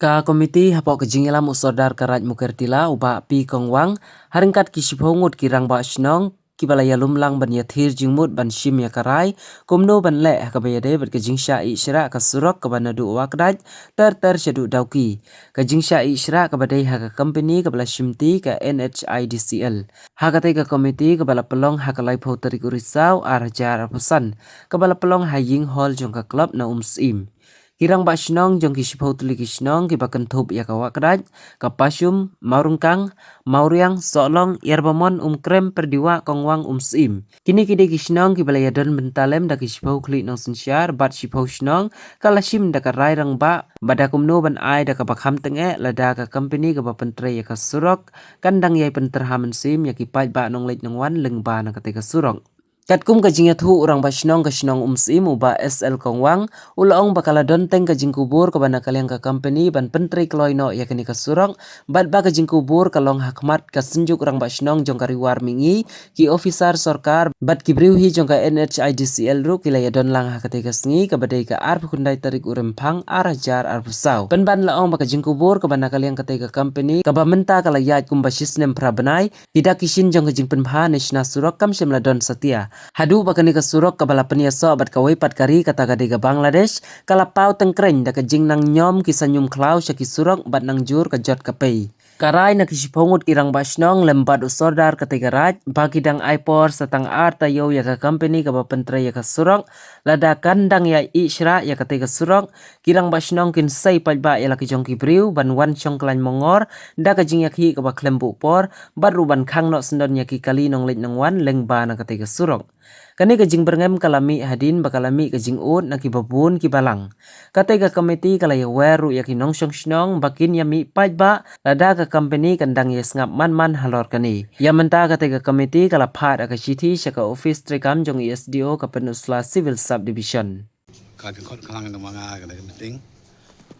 Ka komiti hapok kejingilam usodar karat mukertila uba pi kongwang haringkat kisiphongut kirang ba shnong kibalaya lumlang ban yathir jingmut ban shim ya karai kumno ban le hakabayade bat kejingsha isra kasurok kabana du wakdaj ter shadu dauki kejingsha isra kabadai haka company kabala shimti ka NHIDCL hakatai ka komiti kabala pelong hakalai photari kurisau arjar pesan kabala pelong haying hall jongka club na umsim Kirang ba shnong jong kisipho tuli kisnong kibakan thup ya kawakdaj kapasum maurungkang mauriang solong yerbamon krem perdiwa kongwang sim kini kide kisnong kibalayadon bentalem da kisipho kli nong sinsyar bat sipho shnong kalashim da karai rang ba badakumno ban ai da kabakham tenge lada ka company ka bapentre ya kasurok kandang yai penterhamen sim ya kipai ba nong leit nong wan leng ba na kate kasurok Katkum kajing thu urang basnong kasnong sim uba SL kongwang ulaong bakala donteng kajing kubur kabana kaliang ka company ban pentri kloino yakini kasurok bat ba kajing kubur kalong hakmat kasenjuk urang basnong jong kariwar mingi ki officer sorkar bat kibriuhi jong ka NHIDCL ru kilaya don lang hakate kasngi kabadai ka ar phundai tarik urempang arajar arbusau penban laong ba kajing kubur kabana kaliang kate ka company kabamenta kalayat kumbasis nem prabanai tidak kisin jong kajing penpha nishna surok kam shemla don satia Hadu bakani kasurok kabala peniaso bat kawai patkari kata gadega Bangladesh kalapau tengkreng da kajing nang nyom kisanyum klau syaki surok bat nang jur kajot kapei. Karai na kisipongut kirang basnong lembat usodar ketiga raj bagi dang aipor setang arta yo ya ka company ka bapentre ya ka surok lada kandang ya isra ya ketiga surok kirang basnong kin sai pajba ya laki jong kibriu ban wan chong klan mongor da kajing ya ki ka baklembu por baru ban khang no sendon ya ki kali nong leit nong wan lengba na ketiga surok Kani kajing berngem kalami hadin bakalami kajing ut na kibabun kibalang. Katay ka komiti kalaya weru yaki nong snong bakin yami pajba lada ka company kandang yes ngap man halor kani. Yamenta katay ka komiti kalaphat aka city siya ka office trikam jong ESDO ka Peninsula Civil Subdivision. Kadang kadang ng mga meeting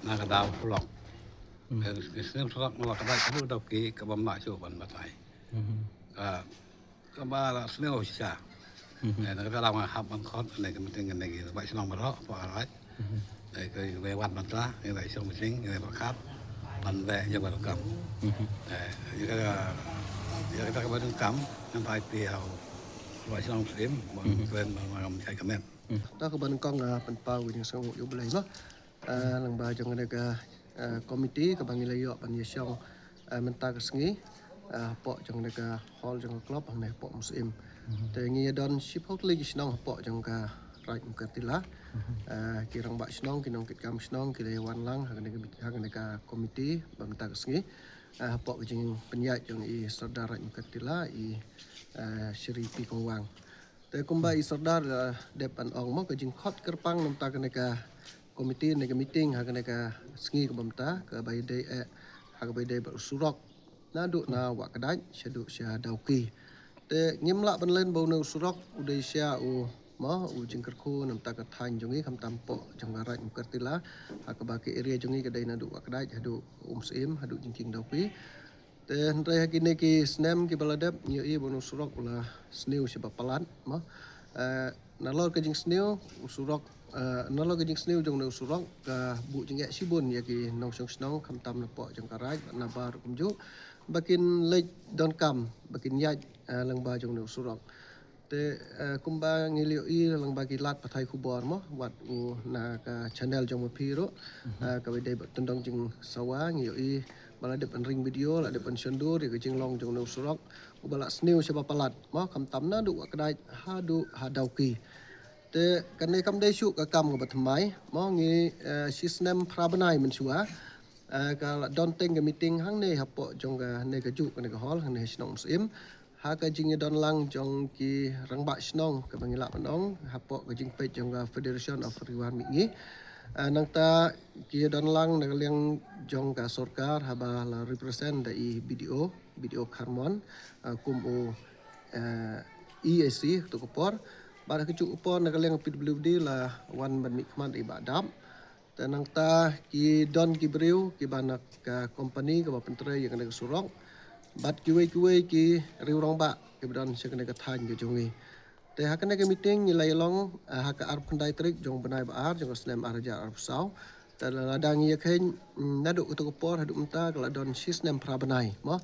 nakadaw pulok. Isnem surat mulak kadang kalu daw ki kabamba suban batay. Kabala sneo siya. Nakadaw nga habang kon na meeting nga nagi ba sinong maro parat. Ay kay lewat mata nga isang meeting nga bakat panbe yang welcome. Kita kemudian kam sampai piau ba sinong muslim ben mga kay kamen. Ta ka ban kong panpau yang sang yo belai ba lang ba jong ka komiti ka bangilayo pan yesong menta ka sngi po jong ka hall jong club ang po muslim te ngi don ship hot legi snong po jong ka right mukatila kirang ba snong kinong kit kam snong kilawan lang hang ka komiti ba menta ka sngi po jing penyat jong I saudara mukatila I Shripi Kongwang Te kumbai sordar depan ong mo kajing khot kerpang namta ka komiti nega meeting ha ka sngi ka bamta ka baide ha ka baide surok na du na wa kadaj syadu sya dauki te ngimla banlen bau na surok udai sya u mo u jingkerku namta ka than jongi kam tampo jongarat mukartila ha ka baki area jongi ka dai na du wa kadaj hadu umsim hadu jingking dauki te ndai hakine ki snem ki baladep nyo I bonu surok ula snew si bapalan mo nalor ka jing snew usurok nalor ka jing snew jong na usurok ka bu jing sibun ya ki nong song snong kam tam na po jong karai na bar kumju bakin lej don kam bakin yaj lang ba jong na usurok te kumba ngilio I lang bagi lat pathai kubor mo wat u na ka channel jong mapiro ka bede tendong jing sawa ngilio I bala depan ring video la depan syandur ya kajing long jong no surok ubala snew siapa palat mo kam tamna du kadai hadu hadauki te kanai kam dai syuk ka kam ka batmai mo ngi sisnem prabanai mensua ka don teng ka meeting hang ne hapo jong ka ne ka ju ka ne ka hol hang ne snong muslim ha ka jing don lang jong ki rangba snong ka bangila panong hapo ka jing pe jong ka Federation of Riwan Mingi nang ta kia dan lang nagaliang jong ka sorkar haba la represent da I video karmon kum o EAC to kopor bar ke cu upor nagaliang PWD la wan ban mikman I badam tanang ta ki don ki breu ki banak ka company ka bapentre yang ka surok bat kiwe ki riurang ba ki dan se ka than ke jongi te hakane ke meeting nilai long haka arp kandai trik jong benai baar jong snem arja arp sau แต่ละดังนี้เคยนัดอุตกปอร์หัดอุมตาก็ละดอนชิสเนมพราบนายมั้ง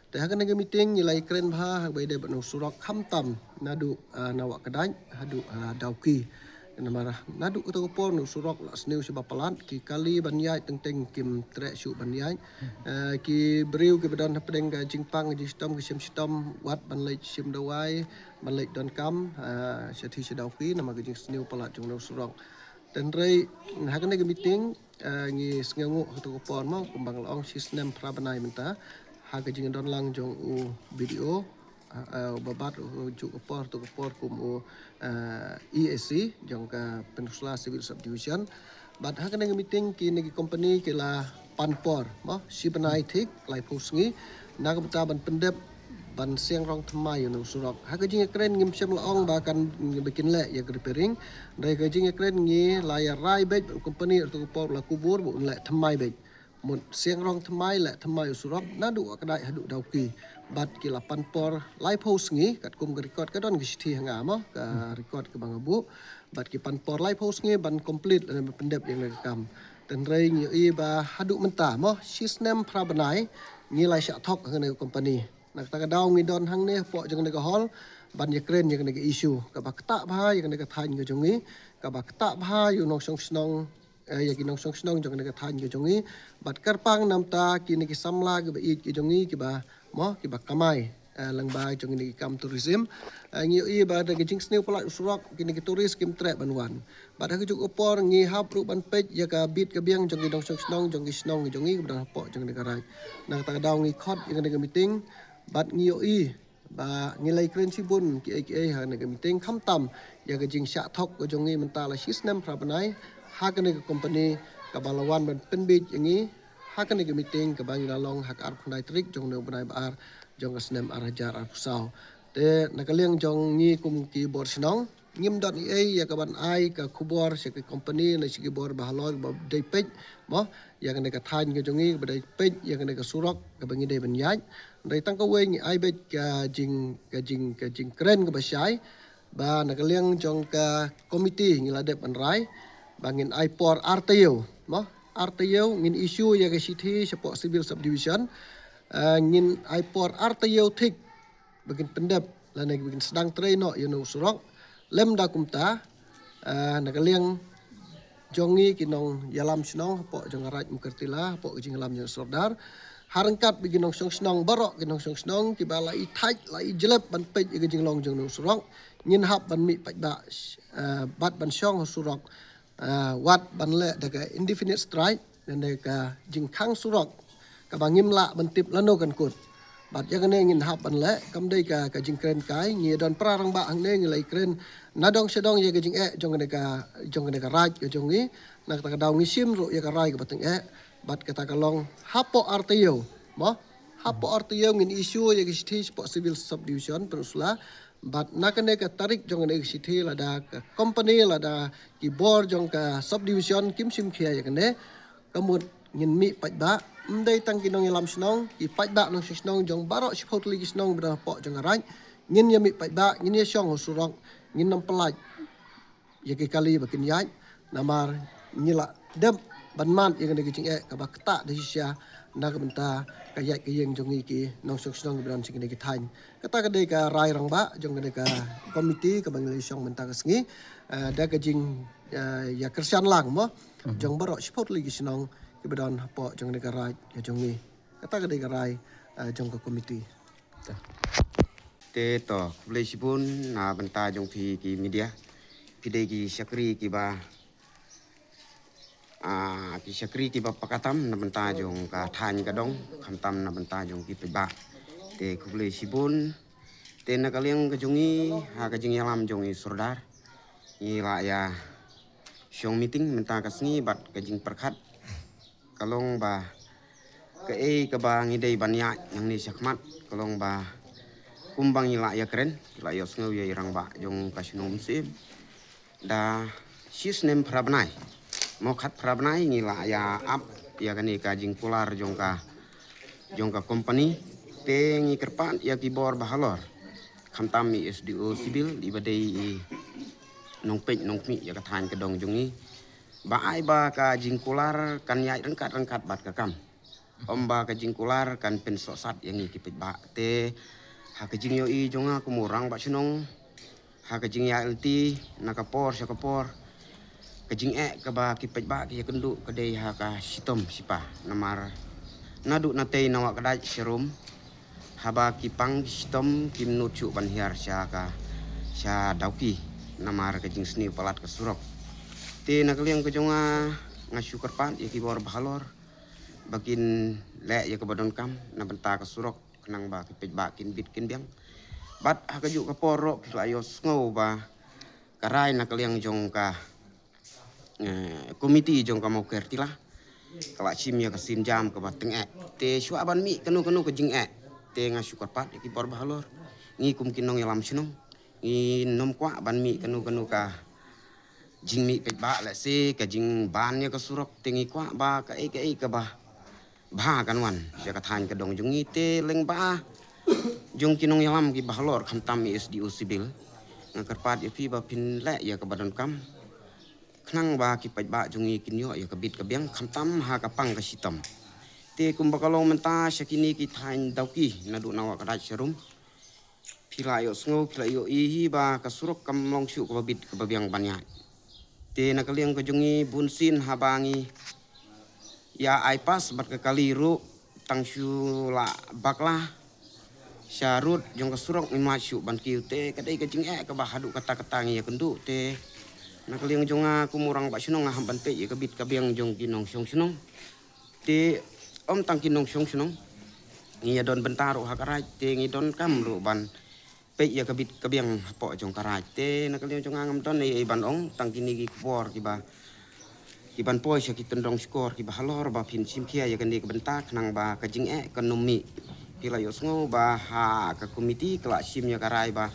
แต่หากในมีติ้งยี่ไรเครนพาหากไปได้บรรลุสุรกคำต่ำนัดนาวกระไดหัดดาวกีnama nadu utak upor nu surok la sniu sebab pelan ki kali banyai teng kim trek syuk banyai ki beriu ki badan pedeng ka jingpang ji stom ki sim wat ban lek sim dawai ban lek don kam sethi sedau ki nama ki jing sniu pelat jung nu surok dan rei hakan ke meeting ngi sngangu utak upor mau kumbang laong sistem prabanai menta hak jing don lang jong u video babat juk upor tu upor kum EAC jong ka Peninsula Civil Subdivision bat ha kana meeting ki negi company ki la panpor mo si banai thik lai pusngi na ka bata ban pendep ban siang rong thamai nu surok ha ka jing kren ngim sem la ong ba kan bikin le ya repairing dai ka jing kren ngi la ya rai bet company tu upor la kubur bu le thamai bet một siang rong thamai le thamai surok na du ka dai hadu dau ki bat ki la panpor lai post ngi kat kum record ka don gi thi hanga mo ka record ke bang abu bat ki panpor lai post ngi ban complete le pendep yang le kam dan rei ngi i ba hadu menta mo system prabanai ngi lai sha thok ngene company nak ta ka dau ngi don hang ne po jeng ne ka hol ban ye kren yang ne ka issue ka ba ta bha yang ne ka thain ge jong ngi ka ba ta bha yu no song snong ya ki nong song snong jong ne ka thain ge jong ngi bat karpang nam ta ki ne ki samla ge ba i ki jong ngi ki ba mo ki ba kamai lang ba jong ni kam tourism ngi i ba da jing sneu pala surok ki ni turis kim trek banwan ba da juk upor ngi hap ru ban pej ya ka bit ka biang jong ni dong snong jong ni snong jong ni ba po jong ni ka rai na ta daw ngi khot yang ni meeting bat ngi i ba ngi lai kren sibun ki ai ha ni meeting kham tam ya ka jing sha thok ko jong ni man ta la system prabanai ha ka ni company ka balawan ban pen bit yang ni ha ka ni meeting ka bang lalong hak ar khnai trik jong ne banai ba ar jong ka snem arajar ar pusau te nakaliang jong ni kum ki bor snong ngim dot ni ai ya ka ban ai ka khubor se ka company na si ki bor bahalol ba dei pej mo ya ka ne ka thain ka jong ni ba dei pej ya ka ne ka surok ka bangi dei ban yai dei tang ka we ni ai bet ka jing kren ka ba sai ba nakaliang jong ka committee ngi la de ban rai bangin ai por RTO mo RTO ngin issue ya ka city support civil subdivision ngin ai por RTO thik bagin pendep la nag bagin sedang traino you know surok lem da kumta nakaliang jongi kinong yalam snong po jong raj mukertila po jing lam jong sordar harangkat bagin nong song snong barok kinong song snong ki bala i thaj la i jelep ban pej i jing long jong nong surok ngin hap ban mi paj ba bat ban syong surok wat ban le daga indefinite strike dan daga jing khang surok ka bangim la ban tip lano kan kut bat yang ne ngin hap ban le kam dei ka jing kren kai ngi don prarang ba ang ne ngi lai kren na dong sedong ye ka jing jong ne ka raj ka jong ni nak ta ka daw ngi sim ro ye ka rai ka bateng bat ka ta ka long hapo RTO mo hapo RTO ngin issue ye ka city civil subdivision Peninsula bat nakane ka tarik jong ne city la da ka company la da ki bor jong ka subdivision kim sim khia ye ka ne kamut ngin mi paj ba ndai tang kinong yalam snong ki paj ba nong snong jong barok sipot lagi snong bra po jong araj ngin ya mi paj ba ngin ya syong surok ngin nam pelaj ya ki kali bakin yai namar ngila dem ban man yang ne gicing ka ba kta de sia na ka benta ka yai ka yeng jong ki nong snong bra sing ne ki thain kata ka de ka rai rang ba jong ne ka committee ka bang le syong benta ka sngi da ka jing ya kersian lang mo jong barok sipot lagi snong ki badan po jong ne ka rai ya jong ni kata ka de ka rai jong ka committee te to boleh sipun na benta jong pi ki media pide ki syakri ki ba ki syakri ki ba pakatam na benta jong ka than ka dong khamtam na benta jong ki pe ba te ku boleh sipun te na kaliang ka jongi ha ka jing yalam jongi sordar ni la ya syong meeting benta ka sngi bat ka jing perkhat kalong ba ke ka ba ngidei banya yang ni syakmat kalong ba kumbang ila ya keren ila ya sngew ya irang ba jong kasinong sim da system prabanai mo khat prabanai ngila ya ap ya kani ka jing pular jong ka company te ngi kerpan ya kibor bahalor khamtam mi SDO civil ibadei nong pej nong mi ya ka than ka dong jong ni Ba ai ba ka jingkular kan yai rengkat bat ka kam. Ba ka jingkular kan pen sosat yang ikipit ba te ha ka jing yo I jonga kumurang ba sinong ha ka jing ya elti nakapor syakapor ka jing ka ba kipit ba ki kendu ka dei ha ka sitom sipa namar nadu na tei nawa kadai serum haba kipang sitom kim nucu ban hiar sya dauki namar ka jing sni palat ka surok te nakaliang ka jonga ngasukar pan ya ki bor bahalor bakin le ya ka badon kam na benta ka surok kenang ba kipit ba kin bit kin biang bat ha ka ju ka porok layos ngau ba karai nakaliang jong ka komiti jong ka mau kertila kala sim ya ka sin jam ka bateng te syua ban mi kanu ka jing te ngasukar pat ya ki bor bahalor ngi kum kinong yalam sinong ngi nom kwa ban mi kanu ka jing mi pet ba la se ka jing ban ya ka surok tingi kwa ba ka ka ba kan wan sia ka than ka dong jung te leng ba jong kinong yalam ki bahalor kham tam mi SDU sibil ngakar pat ya pi ba pin le ya ka badan kam knang ba ki pet ba jung kin yo ya ka bit ka biang kham tam ha ka pang ka sitam te kum bakalong menta syakini ki than dauki nadu nawa ka dai serum pila yo sngo pila yo I ba ka surok kam long syu ka bit ka biang banyak te nakaliang ka jungi bunsin habangi ya ai pas bat ka kaliru tang syu la bakla syarut jong ka surok ima syu ban kiu te kadai ka jing ka ba hadu kata katangi ya kendu te nakaliang jonga kumurang ba sinong ngaham ban pe ya ka bit ka biang jong kinong syong sinong te om tang kinong syong sinong ngi don bentaru hakarai te ngi don kam ru ban pe ya ka bit ka biang po jong karai te nakaliang jonga ngam don ai ban ong tang kini ki bor ki ba ki ban poi sya ki tendong skor ki bahalor ba pin sim kia ya kan di kebentak nang ba ka jing ekonomi pila yo sngo ba ha ka komiti kala sim ya karai ba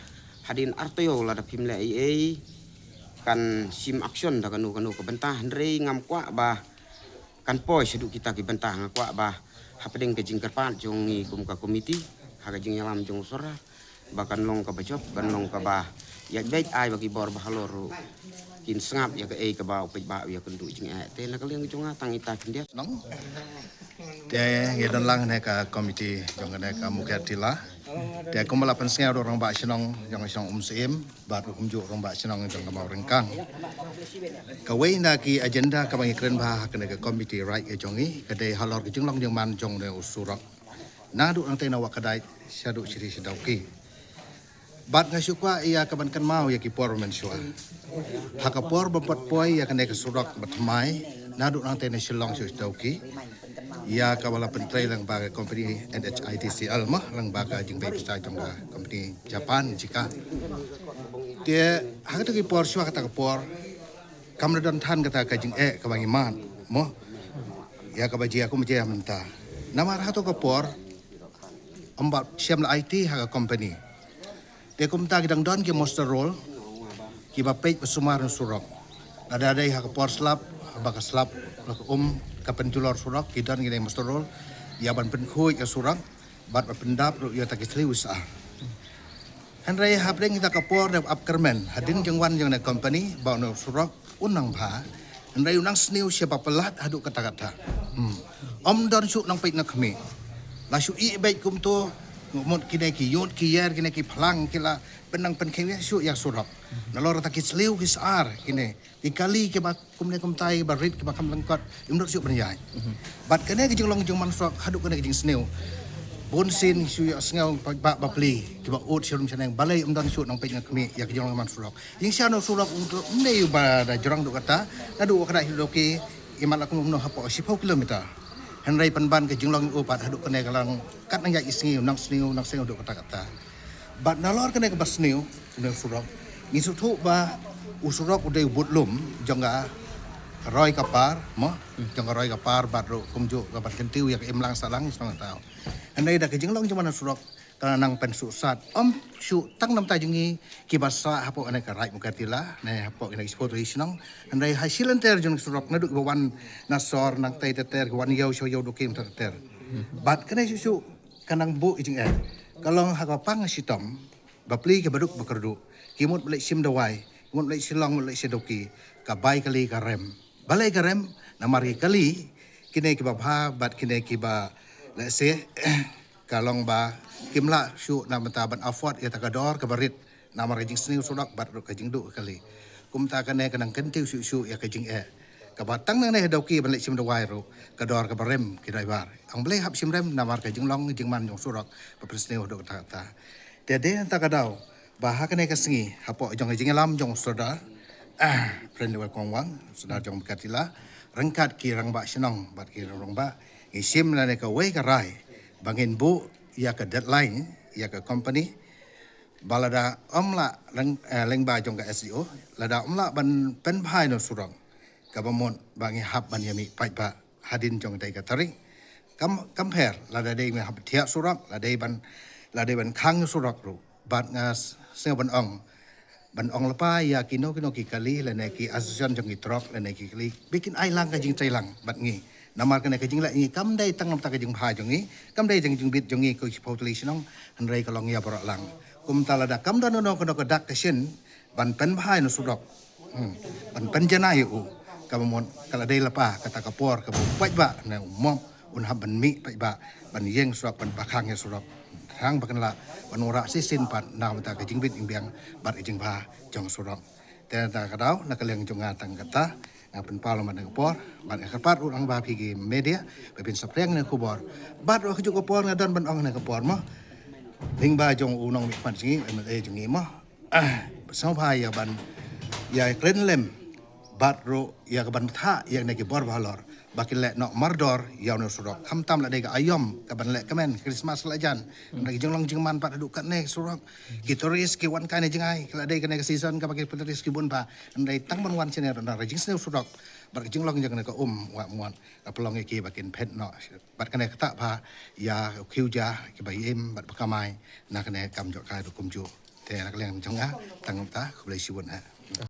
hadin artoyo la da pim le ai kan sim action da kanu ke bentah ndrei ngam kwa ba kan poi sedu kita ki bentah ngakwa ba hapeding ke jing kerpan jong ngi kum ka komiti ha ka jing yalam jong sora ba kan long ka bajop kan long ka ba ya baik ai bagi bor bahalor kin sengap ya ke ka ba pe ba ya kendu jing te nakaliang jonga tang ita kindia nong te ngedon lang ne ka komiti jong ne ka mukertila te kumala penseng orang ba sinong jong sinong sim ba kumju orang ba sinong jong mau rengkang ka wei na ki agenda ka bangi kren ba ka ne ka komiti right ke jongi ka de halor ke jong long jong man jong ne usurak na du ang te na wakadai syadu siri sidauki bat ngasukwa ia kabankan mau ya ki por men syua hakapor bempat poi ya kene ke surak batmai nadu nang tene silong sus dauki ya kawala pentrei lang baga company NHITCL mah lang baga jing bai besar jong company Japan jika dia hak tu ki por syua kata ke por kamradan than kata ka jing ka bangi man mo ya ka baji aku meje menta nama rato ke por ambat siam la IT hak company dia kumta gidang don ki monster roll ki ba pej pesumar surok ada hak por slap baka slap ka pentulor surok ki don gidang monster roll ya ban pen khoi ka surok bat pendap ru ya takisli usaha Henry habreng kita kapor de upkermen hadin jengwan jeng na company ba no surok unang pha Henry unang sniu siapa pelat hadu kata-kata om don su nang pej na kami la su I baik kum to ngomot kine ki yot ki yer kine ki phalang kila penang pen kene su ya surap nalor ta ki sliu ki sar kine ki kali ke ba kumne kum tai ba rit ke ba kam langkot imdok su bernyai bat kene ki jenglong jeng man sok hadu kene ki jeng sneu bon sin su ya sneu ba pli ki ba ut sirum chaneng balai umdan su nang pe ngakmi ya ki jenglong man surok jing sia no surok untuk ne ba da jorang do kata nadu kada hidoki imal aku no hapo 10 kilometer Henry penban ke jinglong upat haduk kene kalang kat nang ya isniu nang sniu duk kata-kata. Bat nalor kene ke basniu ne surok. Ni sutu ba usurok udah butlum jangga roy kapar mo jangga roy kapar bat ro kumju kapan kentiu ya ke imlang salang sang tau. Henry dah ke jinglong cuma surok kana nang pen susat om su tang nam ta jingi ki basa hapo ane ka right mukartila ne hapo ina sport risinong andai hasilan ter jung surok naduk bawan nasor nang tai ter wan yau show yau dukim ter bat kene susu kanang bu ijing kalong haka pang sitom bapli ke baduk bakerdu kimut balik sim dawai kimut balik silong balik sedoki ka bai kali ka rem balai garem namar kali kini kiba bha bat kini kiba let's say kalong ba kimla syu na mata ban afford ya takador kabarit namar kajing seni sudak bat kajing du kali kum ta kane kanang kentiu syu ya kajing kabatang nang ne doki ban le sim dawai ro kador kabarem kidai bar ang blai hap sim rem namar kajing long jing man jong sudak pa presneu do ta ta de takadau bah kane kasengi hapo jong kajing lam jong soda friend wa kongwang sudah jong katila rangkat ki rang ba senong bat ki rong ba isim la ne ka wei ka rai bangin bu ya ka deadline ya ka company balada omla leng ba jong ka SEO lada omla ban pen phai no surang ka bamon bangi hab ban yami pai ba hadin jong dai ka taring compare lada dei me hab thia surang lada ban khang surak ru bat ngas se ban ong lepa ya kino ki kali la ne ki asosian jong ki trok la ne ki kali bikin ai lang ka jing trai lang bat ngi namar ka ne ka jing la ngi kam dai tang nam ta ka jing bha jong ngi kam dai jing bit jong ngi ko population ong han rai ka long ya bora lang kum tala da kam da no ko dak ka shin ban pen bha no sudok ban pen jana yu ka mon kala dai lepa ka ta ka por ka bu pai ba ne mom un hab ban mi pai ba ban yeng suak ban pakhang ya sudok hang bakan la banora sisin pat nam ta ka jingbit imbiang bar ijing ba jong surong te ta ka dau na kaleng jong tang kata ngapen parliament ng por ban ka pat urang ba pigi media pepin sapreng ne kubor bat ro ju ko por ngadon ban ong ne ka por mo ling ba jong unong mi pan singi MLA jong mo so ba ya ban ya klen lem bat ro ya ka ban tha ya ne ki bor balor bakin lek nok mardor yaw no surok kham tam la de ga ayom ka ban lek kamen Christmas la jan lagi jong long jing man pat duk kat ne surok ki toris ki wan ka ne jingai la de ka ne season ka bagi toris ki bun pa ndai tang ban wan sene na jing sne surok bar jing long jang ne ka wa muan ka pelong ki bakin pet no bat ka ne ka ta pa ya khiu ja ki bai em bat pakamai na ka ne kam jo kai kum ju te na ka leng jong a tang ta ku le si bun ha